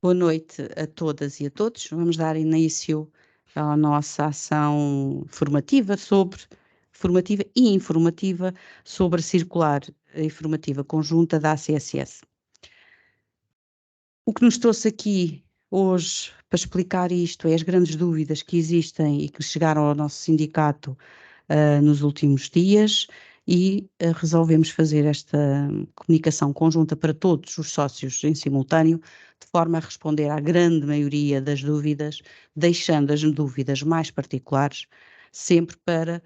Boa noite a todas e a todos. Vamos dar início à nossa ação formativa e informativa sobre a circular informativa conjunta da ACSS. O que nos trouxe aqui hoje para explicar isto é as grandes dúvidas que existem e que chegaram ao nosso sindicato nos últimos dias e resolvemos fazer esta comunicação conjunta para todos os sócios em simultâneo, de forma a responder à grande maioria das dúvidas, deixando as dúvidas mais particulares sempre para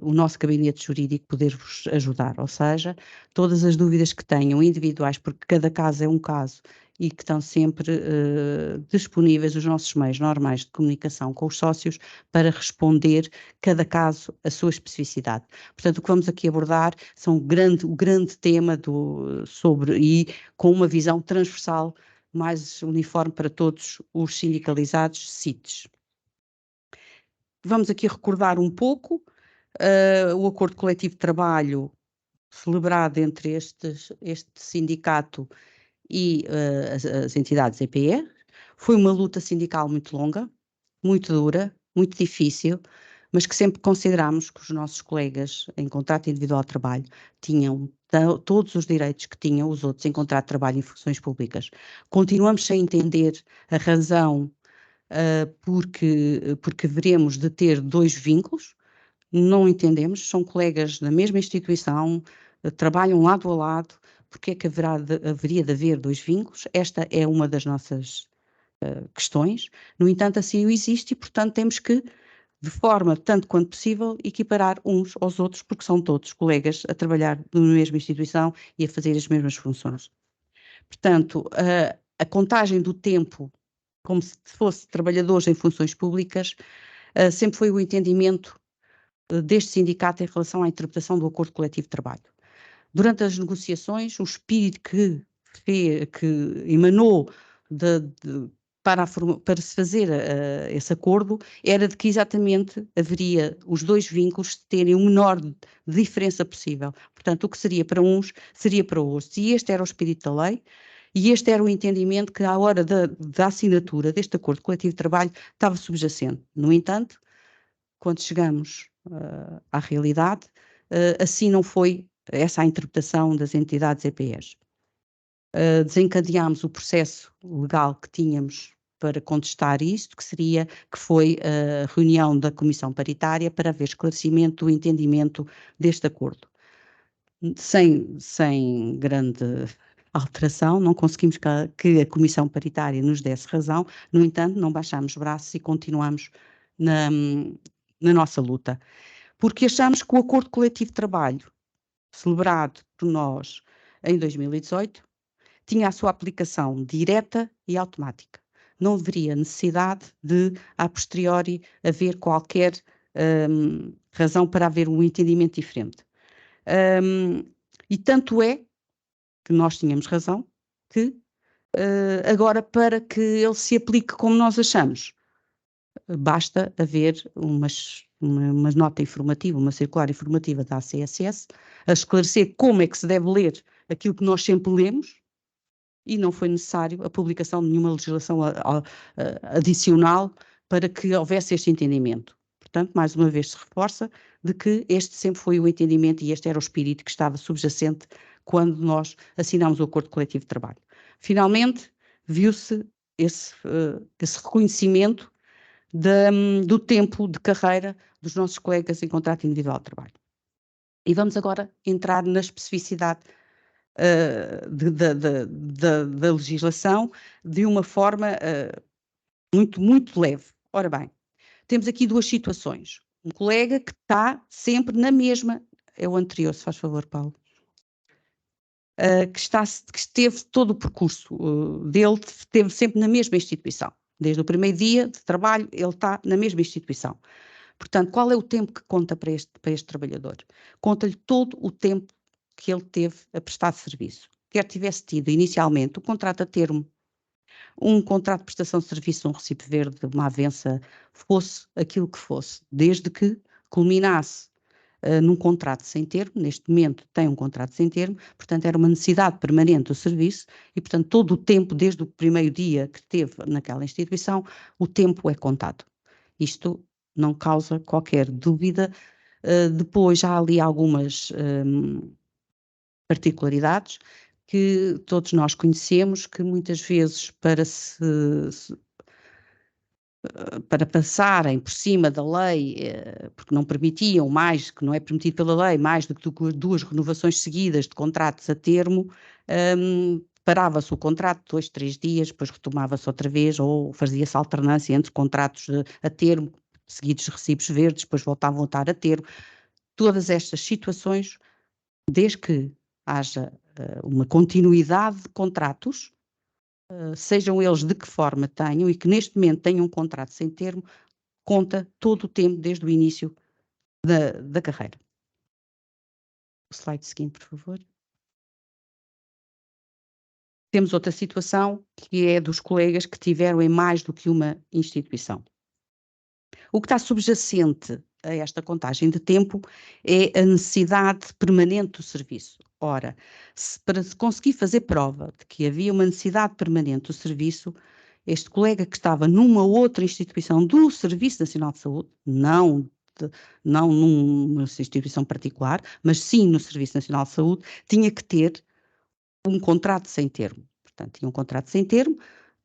o nosso gabinete jurídico poder-vos ajudar, ou seja, todas as dúvidas que tenham individuais, porque cada caso é um caso, e que estão sempre disponíveis os nossos meios normais de comunicação com os sócios para responder cada caso a sua especificidade. Portanto, o que vamos aqui abordar são o grande tema e com uma visão transversal mais uniforme para todos os sindicalizados CITES. Vamos aqui recordar um pouco o acordo coletivo de trabalho celebrado entre este sindicato e as entidades EPR. Foi uma luta sindical muito longa, muito dura, muito difícil, mas que sempre considerámos que os nossos colegas em contrato individual de trabalho tinham todos os direitos que tinham os outros em contrato de trabalho em funções públicas. Continuamos sem entender a razão porque haveremos de ter dois vínculos, não entendemos, são colegas da mesma instituição, trabalham lado a lado, porque é que haveria de haver dois vínculos? Esta é uma das nossas questões, no entanto assim o existe e portanto temos que, de forma tanto quanto possível, equiparar uns aos outros, porque são todos colegas a trabalhar na mesma instituição e a fazer as mesmas funções. Portanto, a contagem do tempo, como se fosse trabalhadores em funções públicas, sempre foi o entendimento deste sindicato em relação à interpretação do acordo coletivo de trabalho. Durante as negociações, o espírito que emanou para se fazer esse acordo era de que exatamente haveria os dois vínculos terem o menor diferença possível. Portanto, o que seria para uns, seria para outros. E este era o espírito da lei, e este era o entendimento que, à hora da assinatura deste acordo coletivo de trabalho, estava subjacente. No entanto, quando chegamos à realidade, assim não foi essa a interpretação das entidades EPS. Desencadeámos o processo legal que tínhamos para contestar isto, que foi a reunião da Comissão Paritária para haver esclarecimento do entendimento deste acordo. Sem grande alteração, não conseguimos que a Comissão Paritária nos desse razão, no entanto, não baixámos braços e continuamos na nossa luta, porque achamos que o acordo coletivo de trabalho, celebrado por nós em 2018, tinha a sua aplicação direta e automática. Não haveria necessidade de, a posteriori, haver qualquer razão para haver um entendimento diferente. E tanto é que nós tínhamos razão que agora, para que ele se aplique como nós achamos, basta haver uma nota informativa, uma circular informativa da ACSS, a esclarecer como é que se deve ler aquilo que nós sempre lemos, e não foi necessário a publicação de nenhuma legislação adicional para que houvesse este entendimento. Portanto, mais uma vez se reforça de que este sempre foi o entendimento e este era o espírito que estava subjacente quando nós assinámos o acordo coletivo de trabalho. Finalmente, viu-se esse reconhecimento do tempo de carreira dos nossos colegas em contrato individual de trabalho. E vamos agora entrar na especificidade da legislação de uma forma muito leve. Ora bem, temos aqui duas situações. Um colega que está sempre na mesma, é o anterior, se faz favor, Paulo, que esteve todo o percurso dele, esteve sempre na mesma instituição. Desde o primeiro dia de trabalho, ele está na mesma instituição. Portanto, qual é o tempo que conta para este trabalhador? Conta-lhe todo o tempo que ele teve a prestar serviço. Quer tivesse tido inicialmente o contrato a termo, um contrato de prestação de serviço, um recibo verde, uma avença, fosse aquilo que fosse, desde que culminasse num contrato sem termo, neste momento tem um contrato sem termo, portanto era uma necessidade permanente do serviço e, portanto, todo o tempo, desde o primeiro dia que teve naquela instituição, o tempo é contado. Isto não causa qualquer dúvida. Depois já há ali algumas particularidades que todos nós conhecemos, que muitas vezes para passarem por cima da lei, porque não permitiam mais, que não é permitido pela lei, mais do que duas renovações seguidas de contratos a termo, parava-se o contrato 2, 3 dias, depois retomava-se outra vez, ou fazia-se alternância entre contratos a termo, seguidos de recibos verdes, depois voltavam a estar a termo. Todas estas situações, desde que haja uma continuidade de contratos, sejam eles de que forma tenham, e que neste momento tenham um contrato sem termo, conta todo o tempo desde o início da carreira. O slide seguinte, por favor. Temos outra situação, que é dos colegas que tiveram em mais do que uma instituição. O que está subjacente a esta contagem de tempo é a necessidade permanente do serviço. Ora, para se conseguir fazer prova de que havia uma necessidade permanente do serviço, este colega que estava numa outra instituição do Serviço Nacional de Saúde, não numa instituição particular, mas sim no Serviço Nacional de Saúde, tinha que ter um contrato sem termo. Portanto, tinha um contrato sem termo,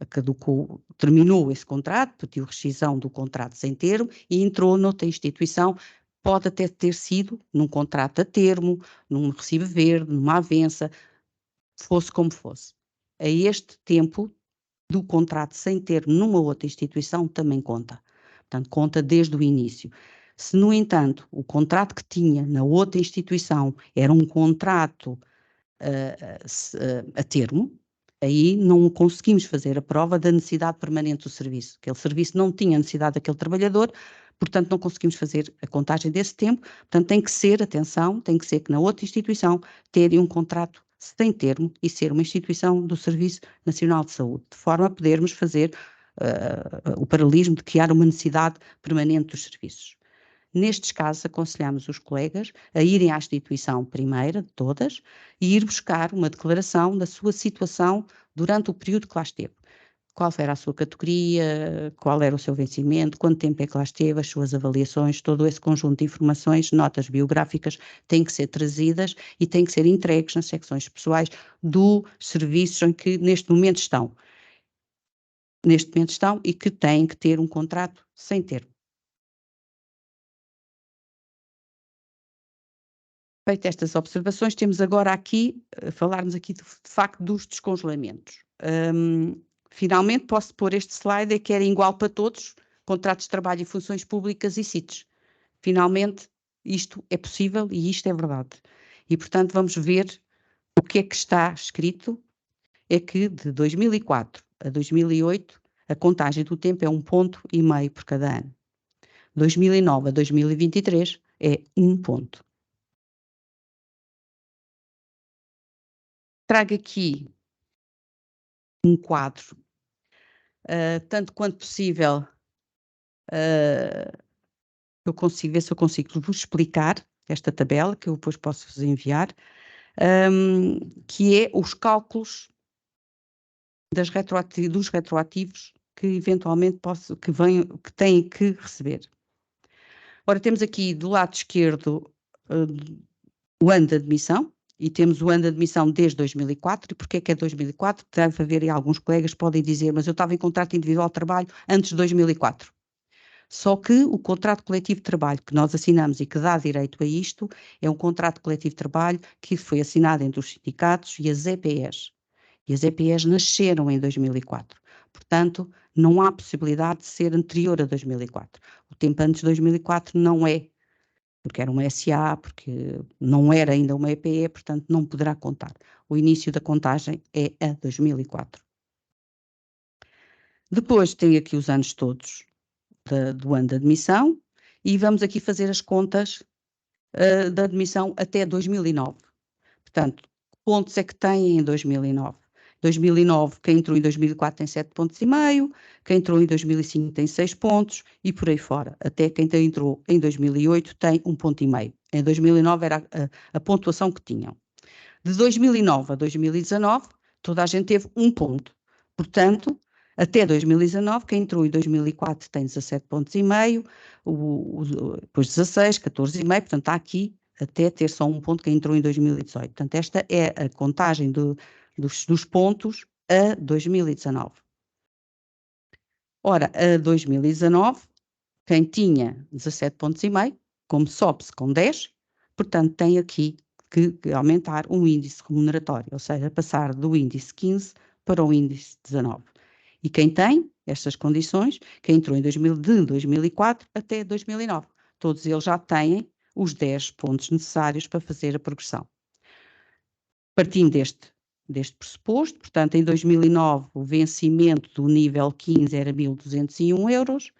caducou, terminou esse contrato, pediu rescisão do contrato sem termo e entrou noutra instituição. Pode até ter sido num contrato a termo, num recibo verde, numa avença, fosse como fosse. A este tempo do contrato sem termo numa outra instituição também conta. Portanto, conta desde o início. Se, no entanto, o contrato que tinha na outra instituição era um contrato a termo, aí não conseguimos fazer a prova da necessidade permanente do serviço. Aquele serviço não tinha necessidade daquele trabalhador, portanto não conseguimos fazer a contagem desse tempo, portanto tem que ser, atenção, tem que ser que na outra instituição terem um contrato sem termo e ser uma instituição do Serviço Nacional de Saúde, de forma a podermos fazer o paralelismo de criar uma necessidade permanente dos serviços. Nestes casos, aconselhamos os colegas a irem à instituição primeira de todas e ir buscar uma declaração da sua situação durante o período que lá esteve. Qual era a sua categoria, qual era o seu vencimento, quanto tempo é que lá esteve, as suas avaliações, todo esse conjunto de informações, notas biográficas, têm que ser trazidas e têm que ser entregues nas secções pessoais do serviço em que neste momento estão. Neste momento estão e que têm que ter um contrato sem termo. Feitas estas observações, temos agora aqui, falarmos aqui de facto dos descongelamentos. Finalmente posso pôr este slide que era igual para todos, contratos de trabalho e funções públicas e CITES. Finalmente isto é possível e isto é verdade. E portanto vamos ver o que é que está escrito, é que de 2004 a 2008 a contagem do tempo é 1,5 ponto por cada ano. 2009 a 2023 é 1 ponto. Trago aqui um quadro, tanto quanto possível, eu consigo ver se eu consigo vos explicar esta tabela, que eu depois posso-vos enviar, que é os cálculos dos retroativos que eventualmente que têm que receber. Ora, temos aqui do lado esquerdo o ano de admissão, e temos o ano de admissão desde 2004. E porquê que é 2004? Deve haver aí alguns colegas que podem dizer, mas eu estava em contrato individual de trabalho antes de 2004. Só que o contrato coletivo de trabalho que nós assinamos e que dá direito a isto é um contrato coletivo de trabalho que foi assinado entre os sindicatos e as EPEs. E as EPEs nasceram em 2004. Portanto, não há possibilidade de ser anterior a 2004. O tempo antes de 2004 não é, porque era uma SA, porque não era ainda uma EPE, portanto não poderá contar. O início da contagem é a 2004. Depois tem aqui os anos todos do ano de admissão e vamos aqui fazer as contas da admissão até 2009. Portanto, pontos é que tem em 2009? 2009, quem entrou em 2004 tem 7,5 pontos, quem entrou em 2005 tem 6 pontos e por aí fora. Até quem entrou em 2008 tem 1,5 ponto. Em 2009 era a pontuação que tinham. De 2009 a 2019, toda a gente teve 1 ponto. Portanto, até 2019, quem entrou em 2004 tem 17,5 pontos, depois 16, 14,5, portanto está aqui até ter só 1 ponto quem entrou em 2018. Portanto, esta é a contagem dos pontos a 2019. Ora, a 2019, quem tinha 17,5 pontos, como sobe-se com 10, portanto tem aqui que aumentar um índice remuneratório, ou seja, passar do índice 15 para o índice 19. E quem tem estas condições, quem entrou de 2004 até 2009, todos eles já têm os 10 pontos necessários para fazer a progressão. Partindo deste pressuposto, portanto, em 2009 o vencimento do nível 15 era 1.201 euros,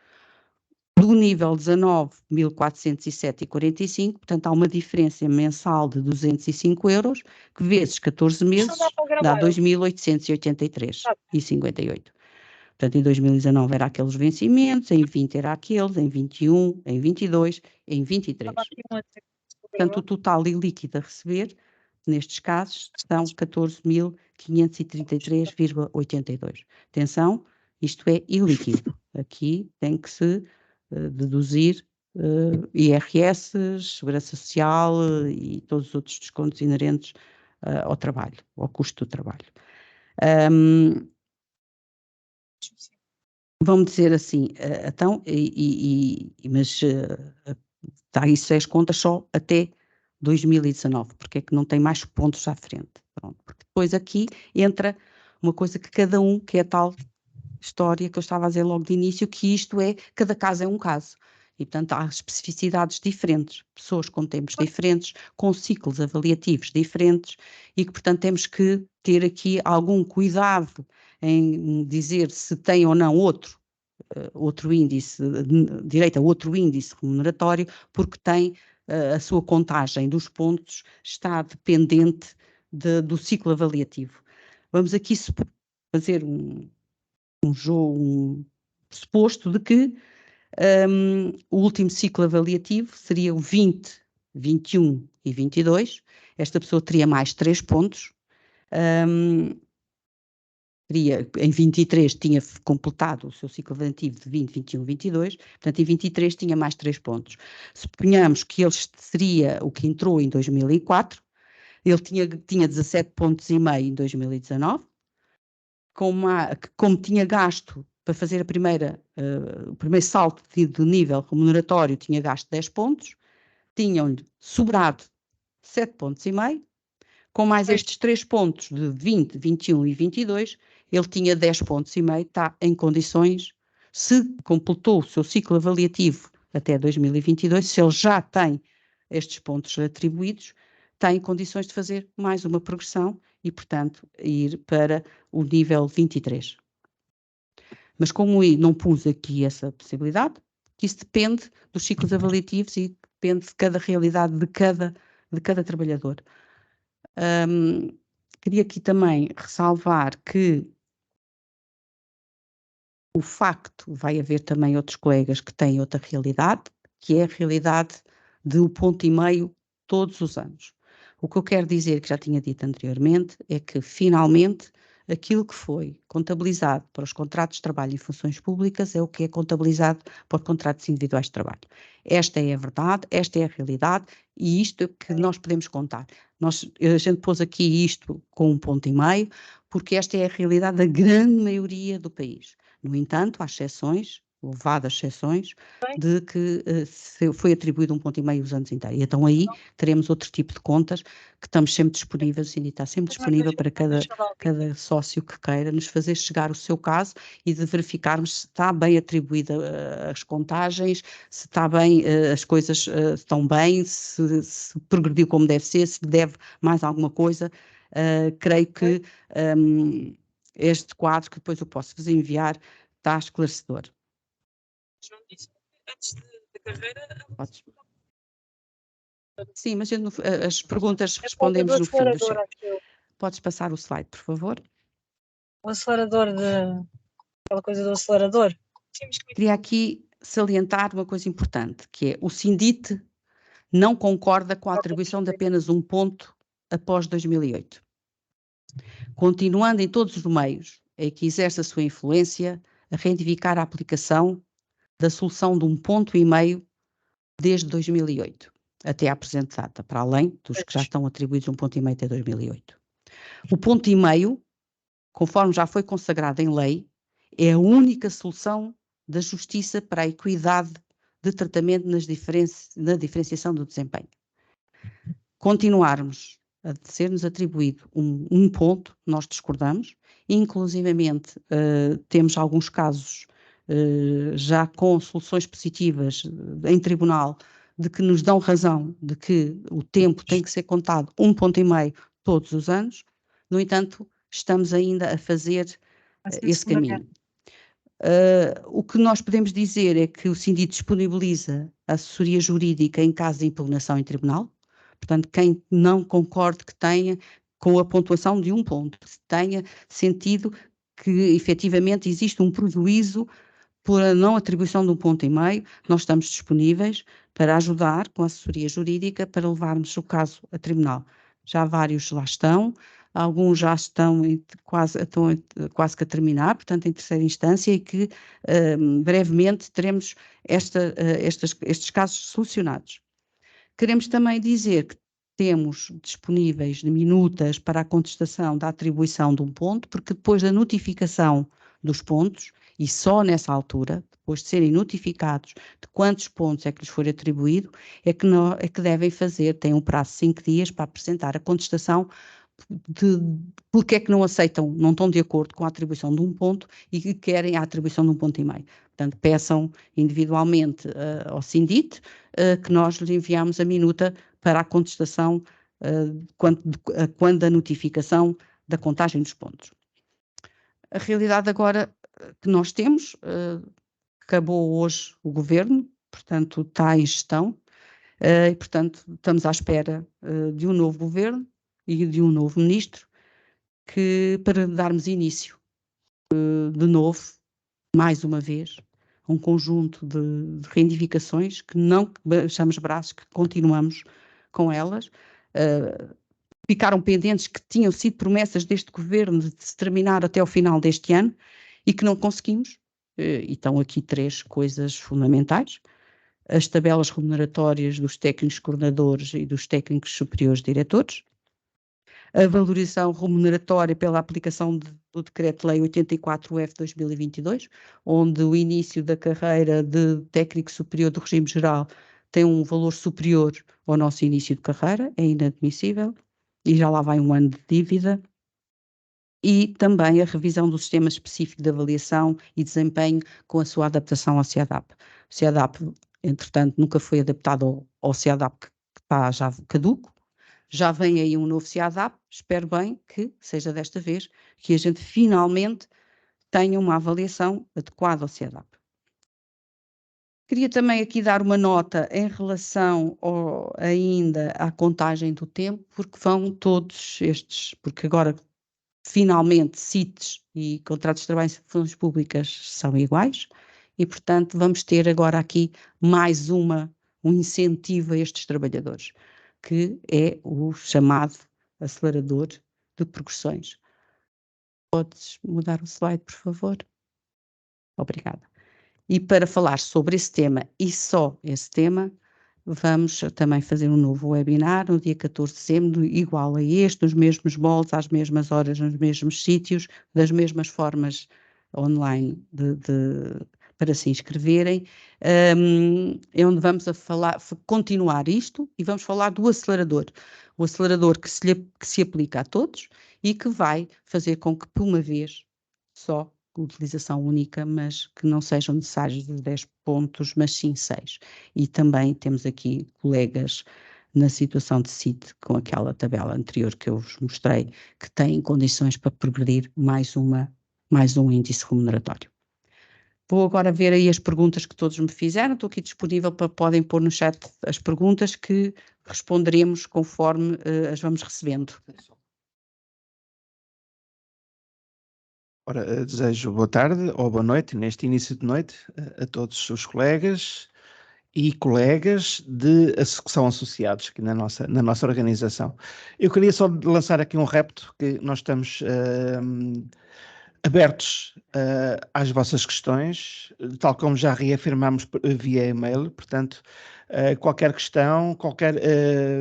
do nível 19, 1.407,45, portanto há uma diferença mensal de 205 euros, que vezes 14 meses dá 2.883,58. Portanto, em 2019 era aqueles vencimentos, em 20 era aqueles, em 21, em 22, em 23. Portanto, o total líquido a receber, nestes casos, são 14.533,82. Atenção, isto é ilíquido. Aqui tem que se deduzir IRS, Segurança Social e todos os outros descontos inerentes ao trabalho, ao custo do trabalho. Vamos dizer assim, então, mas está isso é as contas só até 2019, porque é que não tem mais pontos à frente. Pronto, porque depois aqui entra uma coisa que cada um, que é a tal história que eu estava a dizer logo de início, que isto é, cada caso é um caso. E, portanto, há especificidades diferentes, pessoas com tempos diferentes, com ciclos avaliativos diferentes, e que, portanto, temos que ter aqui algum cuidado em dizer se tem ou não outro índice, direito a outro índice remuneratório, porque tem a sua contagem dos pontos está dependente do ciclo avaliativo. Vamos aqui fazer um suposto de que o último ciclo avaliativo seria o 20, 21 e 22. Esta pessoa teria mais 3 pontos. Em 23 tinha completado o seu ciclo avaliativo de 20, 21, 22, portanto em 23 tinha mais 3 pontos. Suponhamos que ele seria o que entrou em 2004, ele tinha 17,5 pontos em 2019, como tinha gasto para fazer o primeiro salto de nível remuneratório, tinha gasto 10 pontos, tinham-lhe sobrado 7,5 pontos, com mais estes 3 pontos de 20, 21 e 22, ele tinha 10,5 pontos, está em condições, se completou o seu ciclo avaliativo até 2022, se ele já tem estes pontos atribuídos, tem condições de fazer mais uma progressão e, portanto, ir para o nível 23. Mas como eu não pus aqui essa possibilidade, isso depende dos ciclos avaliativos e depende de cada realidade de cada trabalhador. Queria aqui também ressalvar que o facto, vai haver também outros colegas que têm outra realidade, que é a realidade de 1,5 ponto todos os anos. O que eu quero dizer, que já tinha dito anteriormente, é que finalmente aquilo que foi contabilizado para os contratos de trabalho em funções públicas é o que é contabilizado para os contratos individuais de trabalho. Esta é a verdade, esta é a realidade e isto é que nós podemos contar. A gente pôs aqui isto com 1,5 ponto, porque esta é a realidade da grande maioria do país. No entanto, há exceções, elevadas exceções, de que foi atribuído 1,5 ponto os anos inteiros. E então aí teremos outro tipo de contas que estamos sempre disponíveis, o Cindy está sempre disponível para cada sócio que queira nos fazer chegar o seu caso e de verificarmos se está bem atribuída as contagens, se está bem, as coisas estão bem, se progrediu como deve ser, se deve mais alguma coisa. Creio que este quadro, que depois eu posso vos enviar, está esclarecedor. Antes da carreira... Sim, mas as perguntas respondemos no fim. Podes passar o slide, por favor? O acelerador aquela coisa do acelerador. Queria aqui salientar uma coisa importante, que é o Sindite não concorda com a atribuição de apenas um ponto após 2008. Continuando em todos os meios em que exerce a sua influência, a reivindicar a aplicação da solução de 1,5 ponto desde 2008, até à presente data, para além dos que já estão atribuídos 1,5 ponto até 2008. O 1,5 ponto, conforme já foi consagrado em lei, é a única solução da justiça para a equidade de tratamento na diferenciação do desempenho. Continuarmos a ser-nos atribuído um ponto, nós discordamos, inclusivamente temos alguns casos já com soluções positivas em tribunal de que nos dão razão de que o tempo tem que ser contado 1,5 ponto todos os anos. No entanto, estamos ainda a fazer esse caminho. O que nós podemos dizer é que o Síndico disponibiliza a assessoria jurídica em caso de impugnação em tribunal. Portanto, quem não concorde que tenha com a pontuação de 1 ponto, tenha sentido que efetivamente existe um prejuízo por a não atribuição de 1,5 ponto, nós estamos disponíveis para ajudar com a assessoria jurídica para levarmos o caso a tribunal. Já vários lá estão, alguns já estão quase que a terminar, portanto em terceira instância, e que brevemente teremos estes casos solucionados. Queremos também dizer que temos disponíveis minutas para a contestação da atribuição de 1 ponto, porque depois da notificação dos pontos, e só nessa altura, depois de serem notificados de quantos pontos é que lhes for atribuído, é que devem fazer, têm um prazo de 5 dias para apresentar a contestação de porque é que não aceitam, não estão de acordo com a atribuição de 1 ponto e que querem a atribuição de 1,5 ponto. Portanto, peçam individualmente ao Sindit que nós lhes enviamos a minuta para a contestação quando a notificação da contagem dos pontos. A realidade agora que nós temos, acabou hoje o governo, portanto está em gestão, e portanto estamos à espera de um novo governo e de um novo ministro para darmos início de novo, mais uma vez, a um conjunto de reivindicações que não baixamos braços, que continuamos com elas. Ficaram pendentes, que tinham sido promessas deste governo de se terminar até ao final deste ano e que não conseguimos. E estão aqui 3 coisas fundamentais: as tabelas remuneratórias dos técnicos coordenadores e dos técnicos superiores diretores, a valorização remuneratória pela aplicação do Decreto-Lei 84/2022, onde o início da carreira de técnico superior do regime geral tem um valor superior ao nosso início de carreira, é inadmissível, e já lá vai um ano de dívida. E também a revisão do sistema específico de avaliação e desempenho com a sua adaptação ao CEADAP. O CEADAP, entretanto, nunca foi adaptado ao CEADAP que está já caduco. Já vem aí um novo CEADAP, espero bem que seja desta vez que a gente finalmente tenha uma avaliação adequada ao CEADAP. Queria também aqui dar uma nota em relação ainda à contagem do tempo, porque vão todos estes, porque agora finalmente CITES e contratos de trabalho em funções públicas são iguais e, portanto, vamos ter agora aqui mais um incentivo a estes trabalhadores, que é o chamado acelerador de progressões. Podes mudar o slide, por favor? Obrigada. E para falar sobre esse tema e só esse tema, vamos também fazer um novo webinar no dia 14 de dezembro, igual a este, nos mesmos moldes, às mesmas horas, nos mesmos sítios, das mesmas formas online para se inscreverem, onde vamos continuar isto e vamos falar do acelerador. O acelerador que se aplica a todos e que vai fazer com que, por uma vez, só utilização única, mas que não sejam necessários os 10 pontos, mas sim 6. E também temos aqui colegas na situação de CIT, com aquela tabela anterior que eu vos mostrei, que têm condições para progredir mais um índice remuneratório. Vou agora ver aí as perguntas que todos me fizeram, estou aqui disponível para podem pôr no chat as perguntas que responderemos conforme as vamos recebendo. Ora, desejo boa tarde ou boa noite, neste início de noite, a todos os colegas e colegas que são associados aqui na nossa organização. Eu queria só lançar aqui um repto que nós estamos abertos às vossas questões, tal como já reafirmamos via e-mail, portanto, qualquer questão, qualquer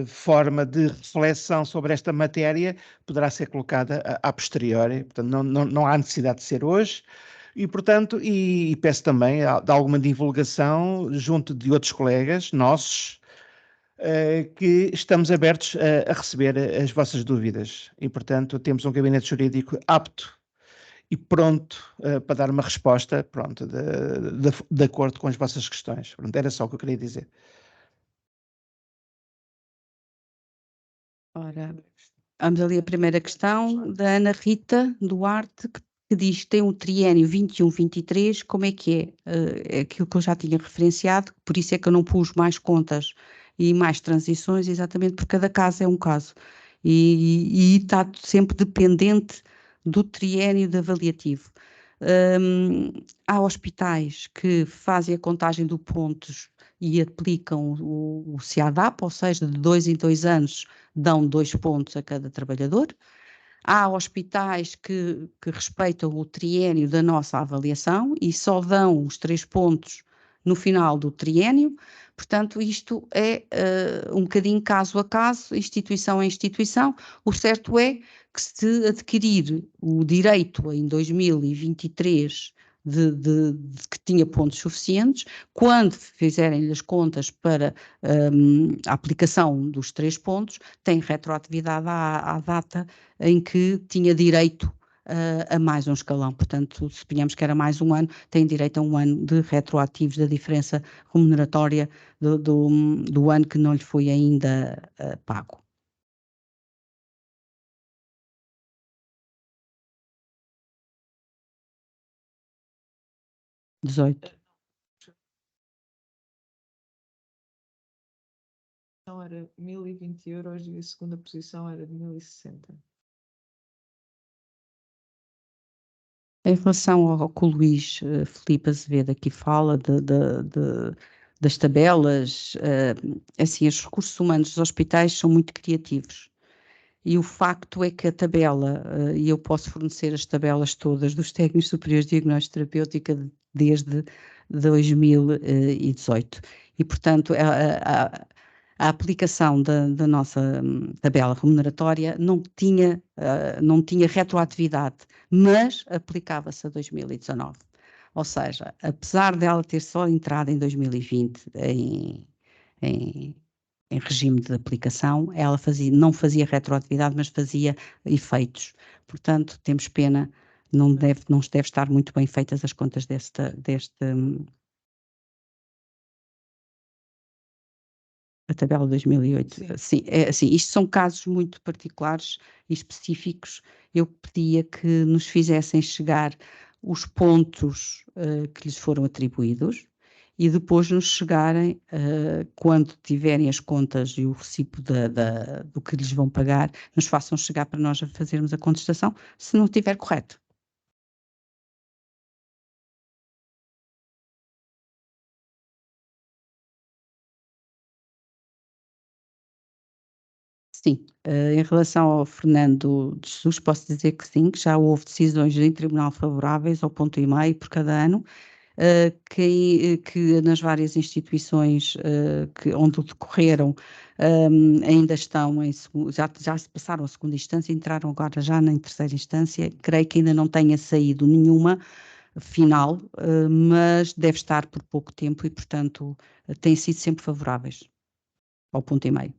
forma de reflexão sobre esta matéria poderá ser colocada a posteriori, portanto, não há necessidade de ser hoje. E, portanto, e peço também de alguma divulgação junto de outros colegas nossos, que estamos abertos a receber as vossas dúvidas. E, portanto, temos um gabinete jurídico apto e pronto para dar uma resposta, pronto, de acordo com as vossas questões. Pronto, era só o que eu queria dizer. Ora, vamos ali a primeira questão da Ana Rita Duarte, que diz que tem um triênio 21-23, como é que é? É aquilo que eu já tinha referenciado, por isso é que eu não pus mais contas e mais transições, exatamente porque cada caso é um caso. E está sempre dependente do triênio de avaliativo. Há hospitais que fazem a contagem de pontos e aplicam o CADAP, ou seja, de 2 em 2 anos dão 2 pontos a cada trabalhador. Há hospitais que respeitam o triênio da nossa avaliação e só dão os 3 pontos no final do triênio. Portanto, isto é um bocadinho caso a caso, instituição a instituição. O certo é que se adquirir o direito em 2023 de que tinha pontos suficientes, quando fizerem as contas para a aplicação dos 3 pontos, tem retroatividade à data em que tinha direito a mais um escalão. Portanto, suponhamos que era mais um ano, tem direito a um ano de retroativos da diferença remuneratória do ano que não lhe foi ainda pago. Então era 1020 euros e a segunda posição era de 1060. Em relação ao que o Luís Filipe Azevedo aqui fala das tabelas, assim, os recursos humanos dos hospitais são muito criativos. E o facto é que a tabela, e eu posso fornecer as tabelas todas dos técnicos superiores de diagnóstico terapêutica desde 2018. E, portanto, a aplicação da nossa tabela remuneratória não tinha retroatividade, mas aplicava-se a 2019. Ou seja, apesar dela ter só entrado em 2020 em regime de aplicação, ela não fazia retroatividade, mas fazia efeitos. Portanto, temos pena, não deve estar muito bem feitas as contas deste a tabela de 2008. Sim, assim, isto são casos muito particulares e específicos. Eu pedia que nos fizessem chegar os pontos que lhes foram atribuídos e depois nos chegarem, quando tiverem as contas e o recibo do que lhes vão pagar, nos façam chegar para nós fazermos a contestação, se não estiver correto. Sim, em relação ao Fernando de Jesus, posso dizer que sim, que já houve decisões em tribunal favoráveis ao 1,5 por cada ano, que nas várias instituições onde decorreram ainda estão já se passaram a segunda instância, entraram agora já na terceira instância, creio que ainda não tenha saído nenhuma final, mas deve estar por pouco tempo e, portanto, têm sido sempre favoráveis ao 1,5.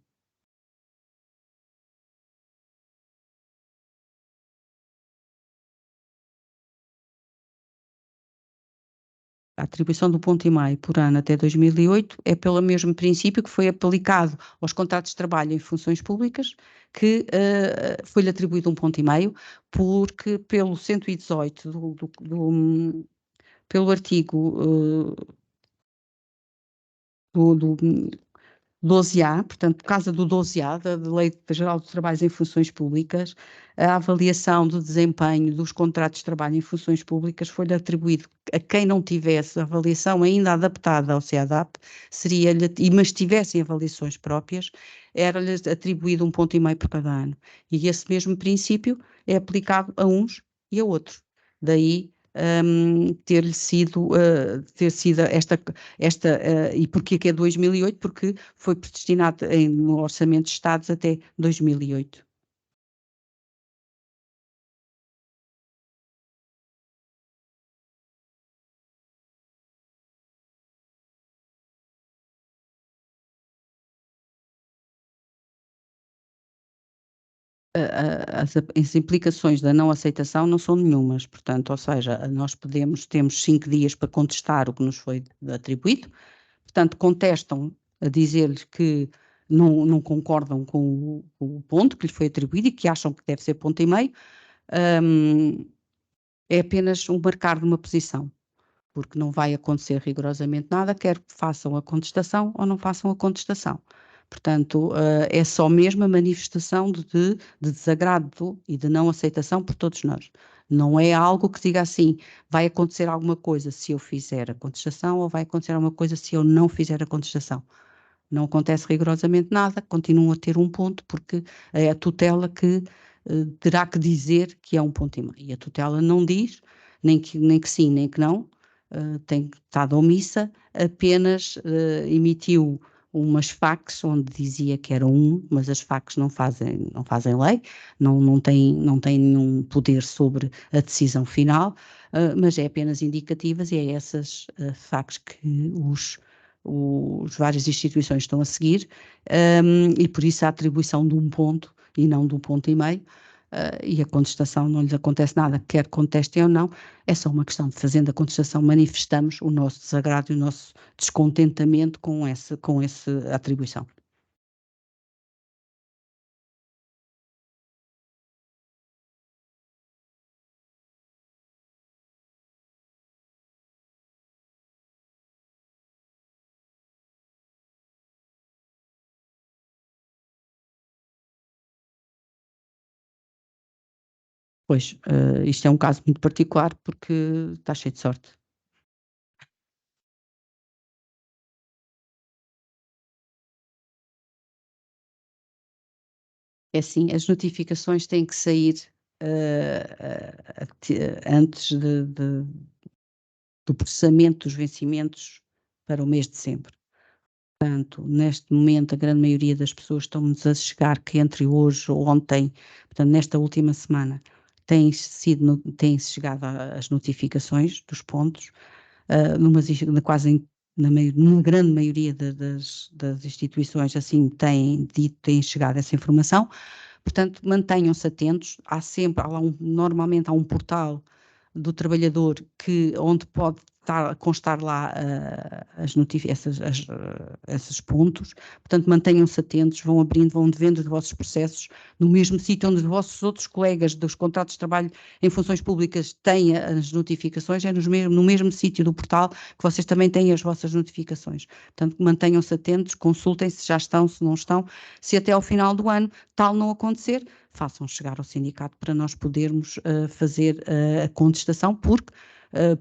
A atribuição do 1,5 por ano até 2008 é pelo mesmo princípio que foi aplicado aos contratos de trabalho em funções públicas, que foi-lhe atribuído 1,5, porque pelo 118 pelo artigo 12A, portanto, por causa do 12A, da Lei Geral de Trabalhos em Funções Públicas, a avaliação do desempenho dos contratos de trabalho em funções públicas foi-lhe atribuído a quem não tivesse avaliação ainda adaptada ao CEADAP, mas tivessem avaliações próprias, era-lhe atribuído 1,5 ponto por cada ano. E esse mesmo princípio é aplicado a uns e a outros. Daí ter sido e porquê que é 2008? Porque foi predestinado no Orçamento de Estados até 2008. As implicações da não aceitação não são nenhumas, portanto, ou seja, nós temos 5 dias para contestar o que nos foi atribuído, portanto, contestam a dizer-lhes que não concordam com o ponto que lhes foi atribuído e que acham que deve ser 1,5 ponto, é apenas um marcar de uma posição, porque não vai acontecer rigorosamente nada, quer que façam a contestação ou não façam a contestação. Portanto, é só mesmo a manifestação de desagrado e de não aceitação por todos nós. Não é algo que diga assim, vai acontecer alguma coisa se eu fizer a contestação ou vai acontecer alguma coisa se eu não fizer a contestação. Não acontece rigorosamente nada, continuam a ter 1 ponto, porque é a tutela que terá que dizer que é 1,5 ponto. E a tutela não diz, nem que sim, nem que não, tem estado omissa, apenas emitiu umas facs onde dizia que era 1, mas as facs não fazem lei, não têm nenhum poder sobre a decisão final, mas é apenas indicativas e é essas facs que os várias instituições estão a seguir, e por isso a atribuição de 1 ponto e não de 1,5 ponto, e a contestação não lhes acontece nada, quer contestem ou não, é só uma questão de fazendo a contestação, manifestamos o nosso desagrado e o nosso descontentamento com essa atribuição. Pois, isto é um caso muito particular porque está cheio de sorte. É assim, as notificações têm que sair antes do processamento dos vencimentos para o mês de dezembro. Portanto, neste momento, a grande maioria das pessoas estão-nos a chegar que entre hoje ou ontem, portanto, nesta última semana, têm chegado as notificações dos pontos, na grande maioria das instituições assim têm chegado essa informação. Portanto, mantenham-se atentos, normalmente há um portal do trabalhador onde pode constar lá esses pontos, portanto mantenham-se atentos, vão vendo os vossos processos no mesmo sítio onde os vossos outros colegas dos contratos de trabalho em funções públicas têm as notificações, é no mesmo sítio do portal que vocês também têm as vossas notificações. Portanto, mantenham-se atentos, consultem se já estão, se não estão, se até ao final do ano tal não acontecer, façam chegar ao sindicato para nós podermos fazer a contestação, porque,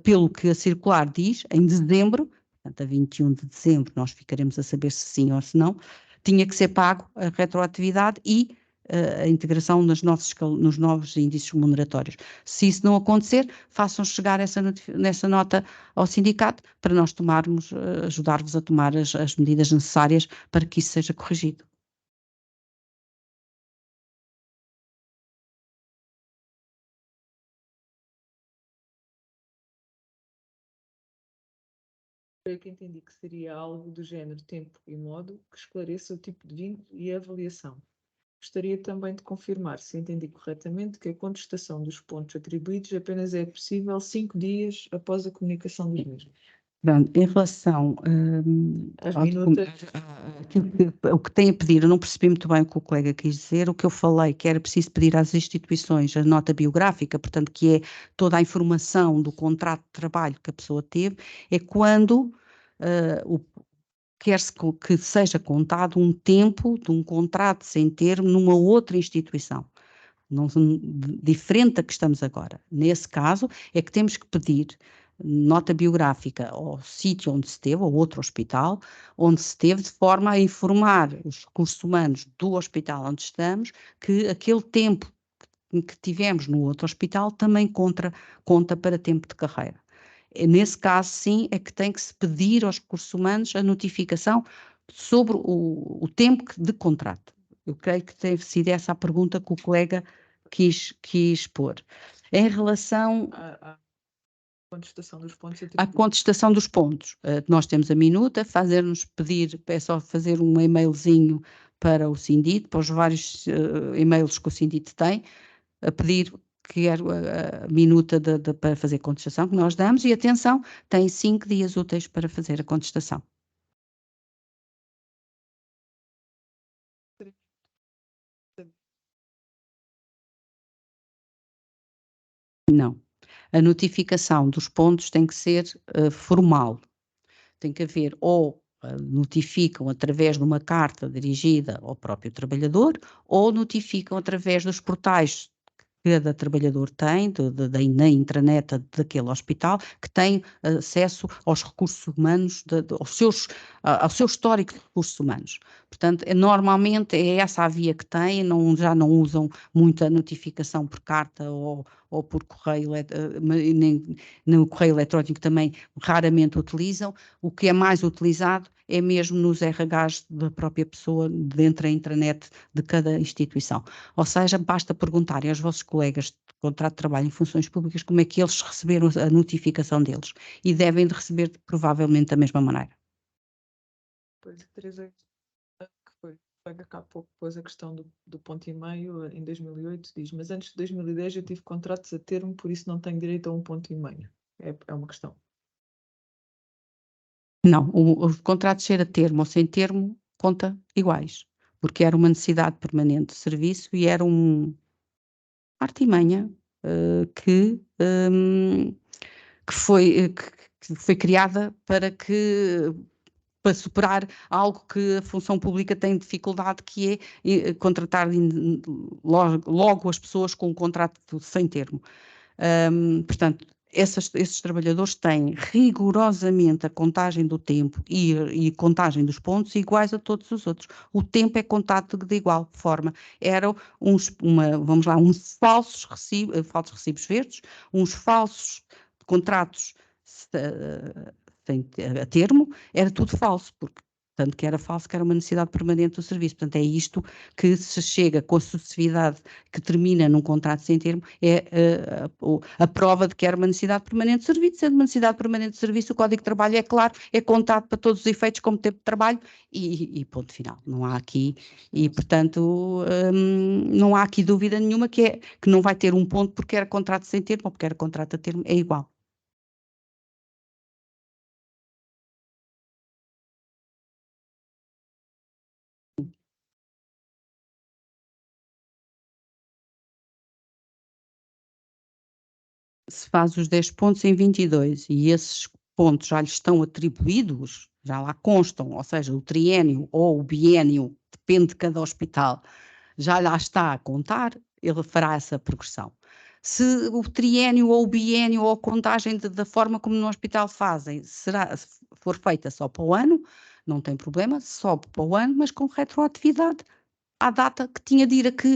pelo que a circular diz, em dezembro, portanto, a 21 de dezembro, nós ficaremos a saber se sim ou se não, tinha que ser pago a retroatividade e a integração nos novos índices remuneratórios. Se isso não acontecer, façam chegar nessa nota ao sindicato para nós ajudar-vos a tomar as medidas necessárias para que isso seja corrigido. Eu que entendi que seria algo do género tempo e modo que esclareça o tipo de vínculo e a avaliação. Gostaria também de confirmar se entendi corretamente que a contestação dos pontos atribuídos apenas é possível 5 dias após a comunicação dos mesmos. Pronto, em relação o que tem a pedir, eu não percebi muito bem o que o colega quis dizer, o que eu falei que era preciso pedir às instituições a nota biográfica, portanto que é toda a informação do contrato de trabalho que a pessoa teve, é quando quer-se que seja contado um tempo de um contrato sem termo numa outra instituição, não, diferente da que estamos agora. Nesse caso, é que temos que pedir nota biográfica ao sítio onde se esteve, ou outro hospital, onde se esteve, de forma a informar os recursos humanos do hospital onde estamos que aquele tempo que tivemos no outro hospital também conta para tempo de carreira. Nesse caso, sim, é que tem que se pedir aos recursos humanos a notificação sobre o tempo de contrato. Eu creio que deve sido essa a pergunta que o colega quis pôr. Em relação A contestação dos pontos à contestação dos pontos, nós temos a minuta, fazer-nos pedir, é só fazer um e-mailzinho para o Sindite, para os vários e-mails que o Sindite tem, a pedir que era a minuta para fazer a contestação que nós damos, e atenção, tem 5 dias úteis para fazer a contestação. Não. A notificação dos pontos tem que ser formal. Tem que haver ou notificam através de uma carta dirigida ao próprio trabalhador, ou notificam através dos portais que cada trabalhador tem, na intranet daquele hospital, que tem acesso aos recursos humanos, ao seu histórico de recursos humanos. Portanto, normalmente é essa a via que tem, já não usam muita notificação por carta ou por correio, nem no correio eletrónico também raramente utilizam. O que é mais utilizado é mesmo nos RHs da própria pessoa, dentro da intranet de cada instituição. Ou seja, basta perguntarem aos vossos colegas de contrato de trabalho em funções públicas como é que eles receberam a notificação deles. E devem de receber provavelmente da mesma maneira. Pois, Teresa, que foi cá há pouco, pôs a questão do ponto e meio em 2008, diz, mas antes de 2010 eu tive contratos a termo, por isso não tenho direito a um ponto e meio. É uma questão. Não, o contrato ser a termo ou sem termo conta iguais, porque era uma necessidade permanente de serviço e era artimanha que foi criada para superar algo que a função pública tem dificuldade, que é contratar logo as pessoas com um contrato sem termo. Portanto, esses trabalhadores têm rigorosamente a contagem do tempo e contagem dos pontos iguais a todos os outros. O tempo é contado de igual forma. Eram uns falsos recibos verdes, uns falsos contratos a termo, era tudo falso, porque tanto que era falso que era uma necessidade permanente do serviço. Portanto, é isto que se chega com a sucessividade que termina num contrato sem termo, é a prova de que era uma necessidade permanente de serviço. Sendo uma necessidade permanente de serviço, o Código de Trabalho é claro, é contado para todos os efeitos como tempo de trabalho e ponto final. Não há aqui, e portanto, não há aqui dúvida nenhuma que não vai ter um ponto porque era contrato sem termo ou porque era contrato a termo, é igual. Se faz os 10 pontos em 22 e esses pontos já lhes estão atribuídos, já lá constam, ou seja, o triênio ou o biênio, depende de cada hospital, já lá está a contar, ele fará essa progressão. Se o triênio ou o biênio ou a contagem da forma como no hospital fazem, se for feita só para o ano, não tem problema, sobe para o ano, mas com retroatividade à data que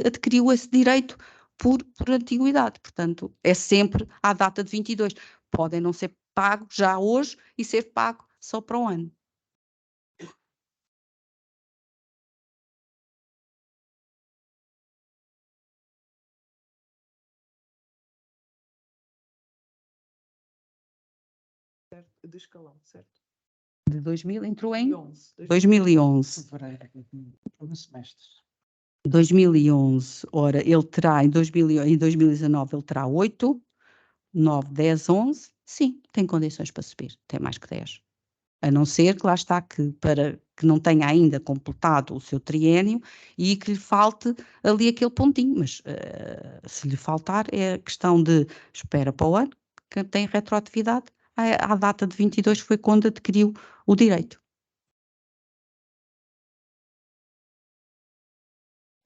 adquiriu esse direito por antiguidade. Portanto, é sempre à data de 22. Podem não ser pagos já hoje e ser pago só para o ano. Certo? De escalão, certo? De 2000 entrou em 2011. 2011. Fevereiro, no semestre. 2011, ora, ele terá em 2019 ele terá 8, 9, 10, 11, sim, tem condições para subir, tem mais que 10. A não ser que lá está para que não tenha ainda completado o seu triênio e que lhe falte ali aquele pontinho, mas se lhe faltar é a questão de espera para o ano, que tem retroatividade, à data de 22 foi quando adquiriu o direito.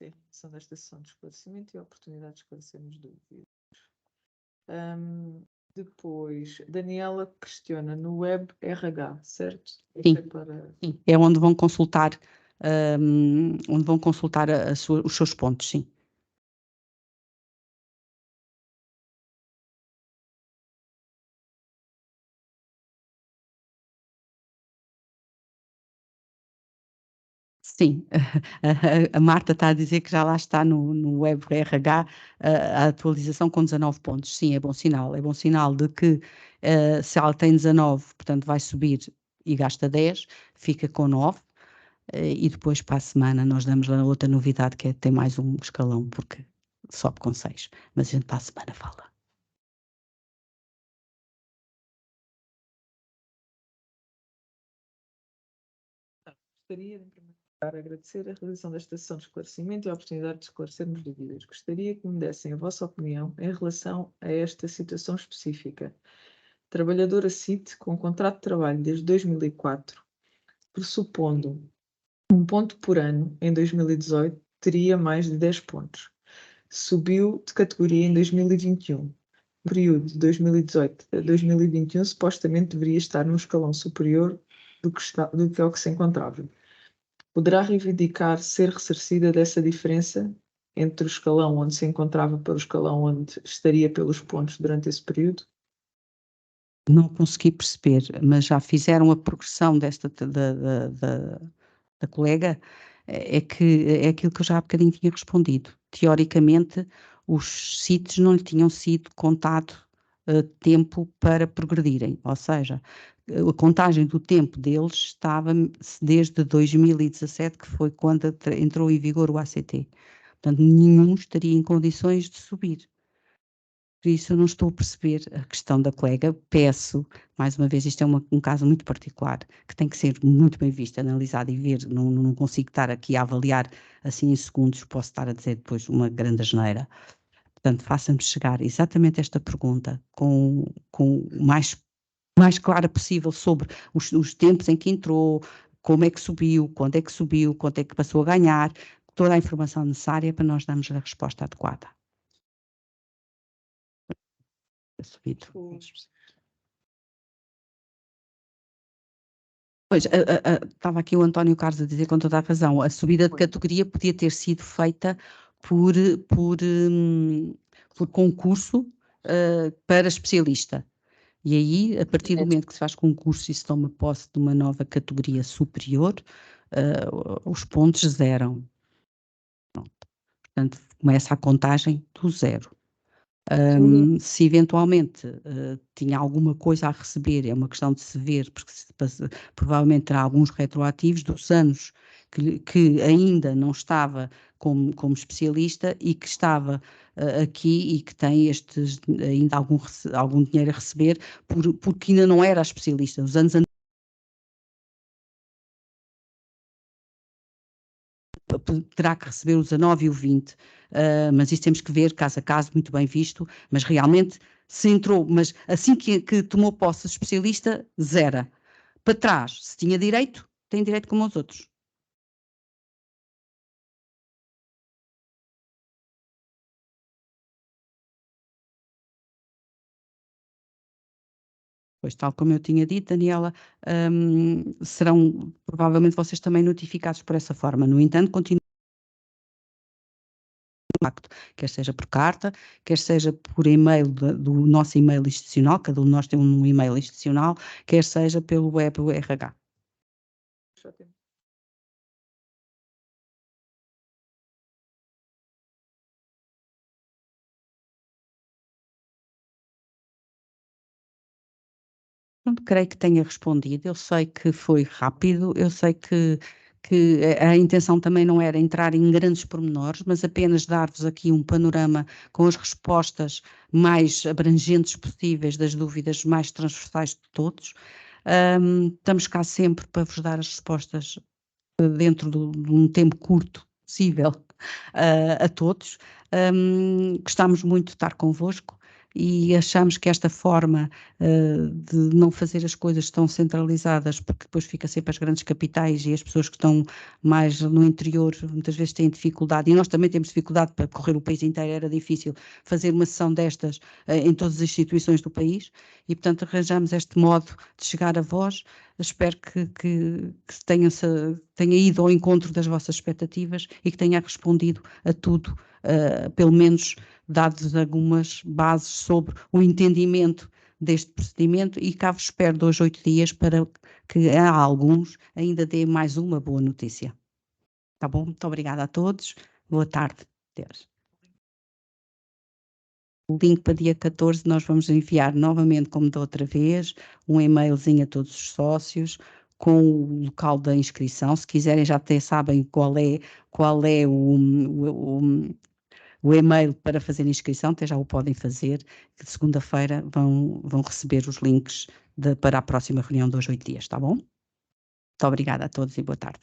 em relação desta sessão de esclarecimento e a oportunidade de esclarecermos dúvidas. Depois, Daniela questiona no Web RH, certo? Sim. Para... Sim, é onde vão consultar, os seus pontos, sim. Sim, a Marta está a dizer que já lá está no Web RH a atualização com 19 pontos. Sim, é bom sinal de que se ela tem 19, portanto vai subir e gasta 10, fica com 9, e depois para a semana nós damos a outra novidade que é ter mais um escalão, porque sobe com 6, mas a gente para a semana fala. Gostaria, em primeiro lugar, agradecer a realização desta sessão de esclarecimento e a oportunidade de esclarecermos dúvidas. Gostaria que me dessem a vossa opinião em relação a esta situação específica. Trabalhadora CIT com contrato de trabalho desde 2004, pressupondo um ponto por ano em 2018, teria mais de 10 pontos. Subiu de categoria em 2021. O período de 2018 a 2021 supostamente deveria estar num escalão superior do que ao que se encontrava. Poderá reivindicar ser ressarcida dessa diferença entre o escalão onde se encontrava para o escalão onde estaria pelos pontos durante esse período? Não consegui perceber, mas já fizeram a progressão desta da colega, é aquilo que eu já há bocadinho tinha respondido. Teoricamente, os sítios não lhe tinham sido contado tempo para progredirem, ou seja, a contagem do tempo deles estava desde 2017, que foi quando entrou em vigor o ACT. Portanto, nenhum estaria em condições de subir. Por isso eu não estou a perceber a questão da colega. Peço, mais uma vez, isto é um caso muito particular, que tem que ser muito bem visto, analisado e ver. Não consigo estar aqui a avaliar assim em segundos, posso estar a dizer depois uma grande asneira. Portanto, faça-me chegar exatamente esta pergunta com o mais clara possível sobre os tempos em que entrou, como é que subiu, quando é que passou a ganhar, toda a informação necessária para nós darmos a resposta adequada. Subido. Pois, estava aqui o António Carlos a dizer com toda a razão, a subida de categoria podia ter sido feita por concurso para especialista. E aí, a partir do momento que se faz concurso e se toma posse de uma nova categoria superior, os pontos zeram. Pronto. Portanto, começa a contagem do zero. Se eventualmente tinha alguma coisa a receber, é uma questão de se ver, porque provavelmente terá alguns retroativos dos anos que ainda não estava como especialista e que estava aqui e que tem ainda algum dinheiro a receber porque ainda não era especialista. Os anos terá que receber o 19 e o 20, mas isso temos que ver caso a caso, muito bem visto, mas realmente se entrou, mas assim que tomou posse de especialista, zera. Para trás, se tinha direito, tem direito como os outros. Pois, tal como eu tinha dito, Daniela, serão provavelmente vocês também notificados por essa forma. No entanto, continua impacto, quer seja por carta, quer seja por e-mail do nosso e-mail institucional, cada um de nós tem um e-mail institucional, quer seja pelo web RH. Pronto, creio que tenha respondido. Eu sei que foi rápido, eu sei que a intenção também não era entrar em grandes pormenores, mas apenas dar-vos aqui um panorama com as respostas mais abrangentes possíveis das dúvidas mais transversais de todos. Estamos cá sempre para vos dar as respostas dentro de um tempo curto possível a todos. Gostamos muito de estar convosco e achamos que esta forma de não fazer as coisas tão centralizadas, porque depois fica sempre as grandes capitais e as pessoas que estão mais no interior, muitas vezes têm dificuldade, e nós também temos dificuldade para percorrer o país inteiro, era difícil fazer uma sessão destas em todas as instituições do país, e portanto arranjamos este modo de chegar a vós. Espero que tenha ido ao encontro das vossas expectativas e que tenha respondido a tudo, pelo menos dado algumas bases sobre o entendimento deste procedimento, e cá vos espero 2 a 8 dias para que a alguns ainda dê mais uma boa notícia. Tá bom? Muito obrigada a todos. Boa tarde. Deus. O link para dia 14 nós vamos enviar novamente, como da outra vez, um e-mailzinho a todos os sócios com o local da inscrição. Se quiserem, já até sabem qual é o e-mail para fazer a inscrição, até já o podem fazer, que de segunda-feira vão receber os links para a próxima reunião de 2 a 8 dias, tá bom? Muito obrigada a todos e boa tarde.